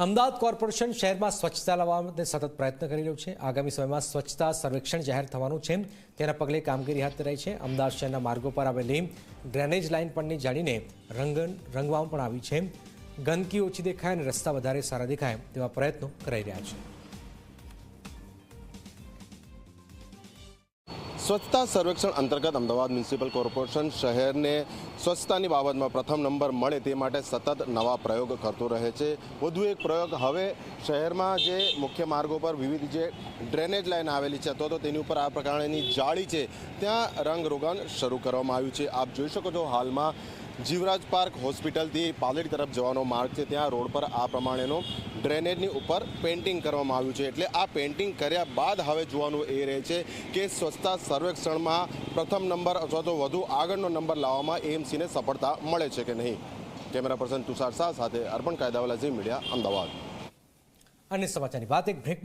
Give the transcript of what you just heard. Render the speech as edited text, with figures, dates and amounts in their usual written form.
Ahmedabad corporation શહેરમાં સ્વચ્છતા લાવવા માટે સતત પ્રયત્ન કરી રહ્યું છે। આગામી સમયમાં સ્વચ્છતા સર્વેક્ષણ જાહેર થવાનું છે, તેના પગલે કામગીરી હાથ ધરાઈ છે। અમદાવાદ શહેરના માર્ગો પર આવેલી ડ્રેનેજ લાઇન પરની જાળીને રંગવામાં પણ આવી છે। ગંદકી ઓછી દેખાય અને રસ્તા વધારે સારા દેખાય તેવા પ્રયત્નો કરાઈ રહ્યા છે। સ્વચ્છતા સર્વેક્ષણ અંતર્ગત અમદાવાદ મ્યુનિસિપલ કોર્પોરેશન શહેરને સ્વચ્છતાની બાબતમાં પ્રથમ નંબર મળે તે માટે સતત નવા પ્રયોગ કરતો રહે છે। વધુ એક પ્રયોગ હવે શહેરમાં જે મુખ્ય માર્ગો પર વિવિધ જે ડ્રેનેજ લાઇન આવેલી છે અથવા તો તેની ઉપર આ પ્રકારની જાળી છે ત્યાં રંગરોગન શરૂ કરવામાં આવ્યું છે। આપ જોઈ શકો છો હાલમાં જીવરાજ પાર્ક હોસ્પિટલથી પાલડી તરફ જવાનો માર્ગ છે, ત્યાં રોડ પર આ પ્રમાણેનો ડ્રેનેજની ઉપર પેઇન્ટિંગ કરવામાં આવ્યું છે। એટલે આ પેઇન્ટિંગ કર્યા બાદ હવે જોવાનું એ રહે છે કે સ્વચ્છતા સર્વેક્ષણમાં પ્રથમ નંબર અથવા તો વધુ આગળનો નંબર લાવવામાં એએમસીને સફળતા મળે છે કે નહીં। કેમેરા પર્સન તુષાર શાહ સાથે અર્પણ કાયદાવાલા ઝી મીડિયા, અમદાવાદ। અને સમાચારની વાત એક બ્રેક